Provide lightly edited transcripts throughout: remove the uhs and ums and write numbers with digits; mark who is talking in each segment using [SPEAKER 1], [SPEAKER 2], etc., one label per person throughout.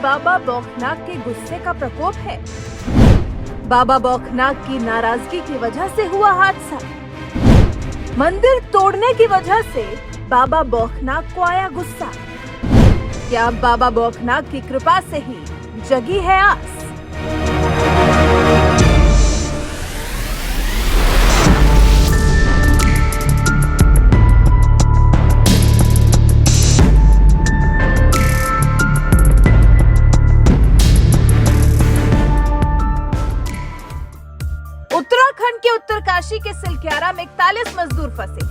[SPEAKER 1] बाबा बौखनाक के गुस्से का प्रकोप है। बाबा बौखनाक की नाराजगी की वजह से हुआ हादसा। मंदिर तोड़ने की वजह से बाबा बौखनाक को आया गुस्सा। क्या बाबा बौखनाक की कृपा से ही जगी है आस? उत्तराखंड के उत्तरकाशी के सिलक्यारा में 41 मजदूर फंसे,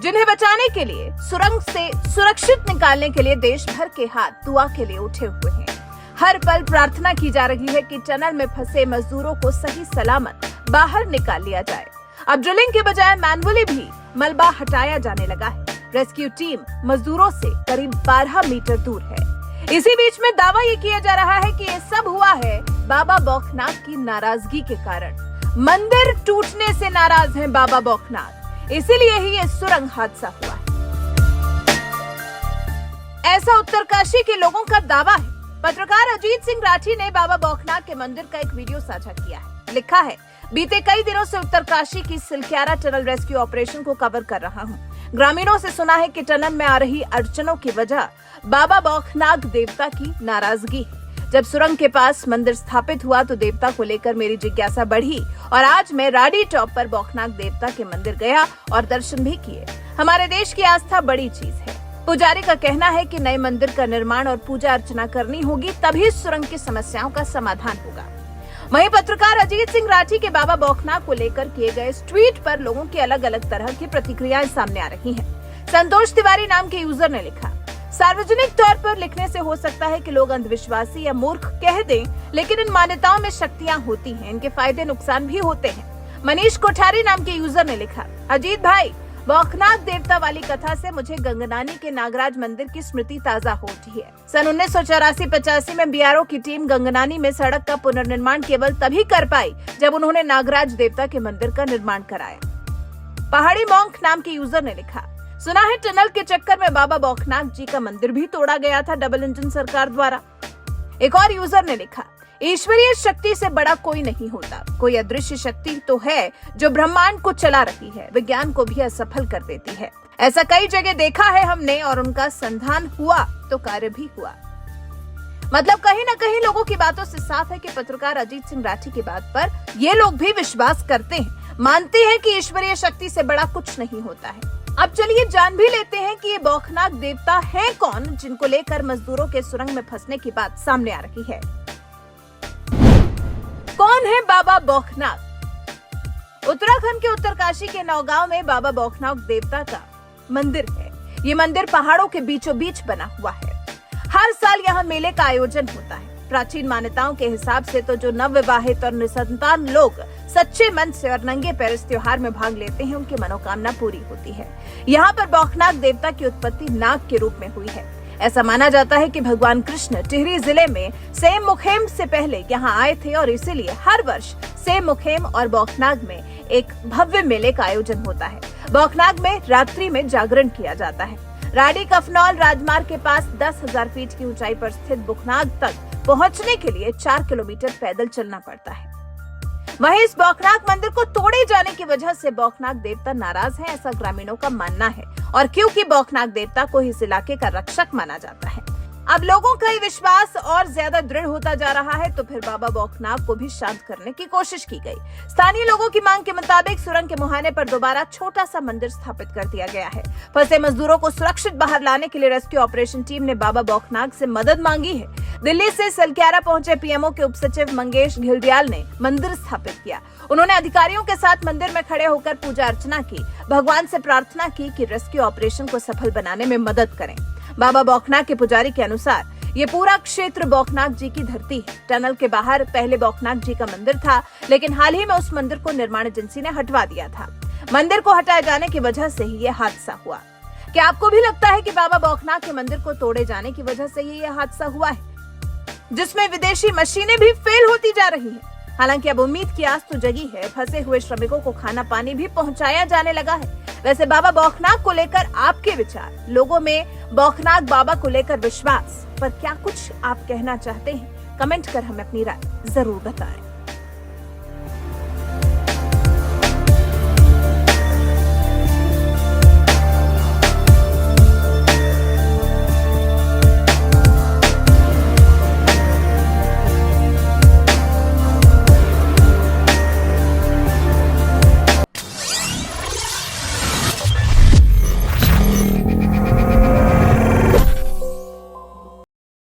[SPEAKER 1] जिन्हें बचाने के लिए सुरंग से सुरक्षित निकालने के लिए देश भर के हाथ दुआ के लिए उठे हुए हैं। हर पल प्रार्थना की जा रही है कि टनल में फंसे मजदूरों को सही सलामत बाहर निकाल लिया जाए। अब ड्रिलिंग के बजाय मैनुअली भी मलबा हटाया जाने लगा है। रेस्क्यू टीम मजदूरों से करीब 12 मीटर दूर है। इसी बीच में दावा ये किया जा रहा है कि ये सब हुआ है बाबा बौखनाक की नाराजगी के कारण। मंदिर टूटने से नाराज हैं बाबा बौखनाक, इसीलिए ही ये सुरंग हादसा हुआ है, ऐसा उत्तरकाशी के लोगों का दावा है। पत्रकार अजीत सिंह राठी ने बाबा बौखनाक के मंदिर का एक वीडियो साझा किया है। लिखा है, बीते कई दिनों से उत्तरकाशी की सिलक्यारा टनल रेस्क्यू ऑपरेशन को कवर कर रहा हूं। ग्रामीणों से सुना है कि टनल में आ रही अड़चनों की वजह बाबा बौखनाक देवता की नाराजगी है। जब सुरंग के पास मंदिर स्थापित हुआ तो देवता को लेकर मेरी जिज्ञासा बढ़ी और आज मैं राडी टॉप पर बौखनाक देवता के मंदिर गया और दर्शन भी किए। हमारे देश की आस्था बड़ी चीज है। पुजारी का कहना है कि नए मंदिर का निर्माण और पूजा अर्चना करनी होगी, तभी सुरंग की समस्याओं का समाधान होगा। वहीं पत्रकार अजीत सिंह राठी के बाबा बौखनाक को लेकर किए गए इस ट्वीट पर लोगों की अलग अलग तरह की प्रतिक्रियाएं सामने आ रही हैं। संतोष तिवारी नाम के यूजर ने लिखा, सार्वजनिक तौर पर लिखने से हो सकता है कि लोग अंधविश्वासी या मूर्ख कह दें, लेकिन इन मान्यताओं में शक्तियां होती हैं, इनके फायदे नुकसान भी होते हैं। मनीष कोठारी नाम के यूजर ने लिखा, अजीत भाई, बौखनाक देवता वाली कथा से मुझे गंगनानी के नागराज मंदिर की स्मृति ताजा हो उठी है। सन 1984-85 में बीआरओ की टीम गंगनानी में सड़क का पुनर्निर्माण केवल तभी कर पाई जब उन्होंने नागराज देवता के मंदिर का निर्माण कराया। पहाड़ी मॉन्क नाम के यूजर ने लिखा, सुना है टनल के चक्कर में बाबा बौखनाक जी का मंदिर भी तोड़ा गया था डबल इंजन सरकार द्वारा। एक और यूजर ने लिखा, ईश्वरीय शक्ति से बड़ा कोई नहीं होता। कोई अदृश्य शक्ति तो है जो ब्रह्मांड को चला रही है, विज्ञान को भी असफल कर देती है। ऐसा कई जगह देखा है हमने और उनका संधान हुआ तो कार्य भी हुआ। मतलब कहीं न कहीं लोगों की बातों से साफ है कि पत्रकार अजीत सिंह राठी की बात पर ये लोग भी विश्वास करते हैं, मानते हैं कि ईश्वरीय शक्ति से बड़ा कुछ नहीं होता है। अब चलिए जान भी लेते हैं कि ये बौखनाक देवता हैं कौन, जिनको लेकर मजदूरों के सुरंग में फंसने की बात सामने आ रही है। कौन है बाबा बौखनाक? उत्तराखंड के उत्तरकाशी के नौगांव में बाबा बौखनाक देवता का मंदिर है। ये मंदिर पहाड़ों के बीचों बीच बना हुआ है। हर साल यहाँ मेले का आयोजन होता है। प्राचीन मान्यताओं के हिसाब से तो जो नवविवाहित और निसंतान लोग सच्चे मन से और नंगे पैर इस त्योहार में भाग लेते हैं, उनकी मनोकामना पूरी होती है। यहाँ पर बौखनाक देवता की उत्पत्ति नाग के रूप में हुई है। ऐसा माना जाता है कि भगवान कृष्ण टिहरी जिले में सेम मुखेम से पहले यहाँ आए थे और इसीलिए हर वर्ष सेम मुखेम और बौखनाक में एक भव्य मेले का आयोजन होता है। बौखनाक में रात्रि में जागरण किया जाता है। राडी कफनौल राजमार्ग के पास 10,000 फीट की ऊंचाई पर स्थित बुखनाग तक पहुंचने के लिए 4 किलोमीटर पैदल चलना पड़ता है। वहीं इस बौखनाक मंदिर को तोड़े जाने की वजह से बौखनाक देवता नाराज हैं, ऐसा ग्रामीणों का मानना है। और क्योंकि बौखनाक देवता को इस इलाके का रक्षक माना जाता है, अब लोगों का ये विश्वास और ज्यादा दृढ़ होता जा रहा है, तो फिर बाबा बौखनाक को भी शांत करने की कोशिश की गई। स्थानीय लोगों की मांग के मुताबिक सुरंग के मुहाने पर दोबारा छोटा सा मंदिर स्थापित कर दिया गया है। फंसे मजदूरों को सुरक्षित बाहर लाने के लिए रेस्क्यू ऑपरेशन टीम ने बाबा बौखनाक से मदद मांगी है। दिल्ली से सिलक्यारा पहुंचे पीएमओ के उपसचिव मंगेश घिल्डियाल ने मंदिर स्थापित किया। उन्होंने अधिकारियों के साथ मंदिर में खड़े होकर पूजा अर्चना की, भगवान से प्रार्थना की कि रेस्क्यू ऑपरेशन को सफल बनाने में मदद करें। बाबा बौखनाक के पुजारी के अनुसार ये पूरा क्षेत्र बौखनाक जी की धरती है। टनल के बाहर पहले बौखनाक जी का मंदिर था, लेकिन हाल ही में उस मंदिर को निर्माण एजेंसी ने हटवा दिया था। मंदिर को हटाए जाने की वजह से ही ये हादसा हुआ। क्या आपको भी लगता है कि बाबा बौखनाक के मंदिर को तोड़े जाने की वजह से ही यह हादसा हुआ है, जिसमें विदेशी मशीनें भी फेल होती जा रही हैं? हालांकि अब उम्मीद की आस तो जगी है, फंसे हुए श्रमिकों को खाना पानी भी पहुंचाया जाने लगा है। वैसे बाबा बौखनाक को लेकर आपके विचार, लोगों में बौखनाक बाबा को लेकर विश्वास पर क्या कुछ आप कहना चाहते हैं? कमेंट कर हमें अपनी राय जरूर बताएं।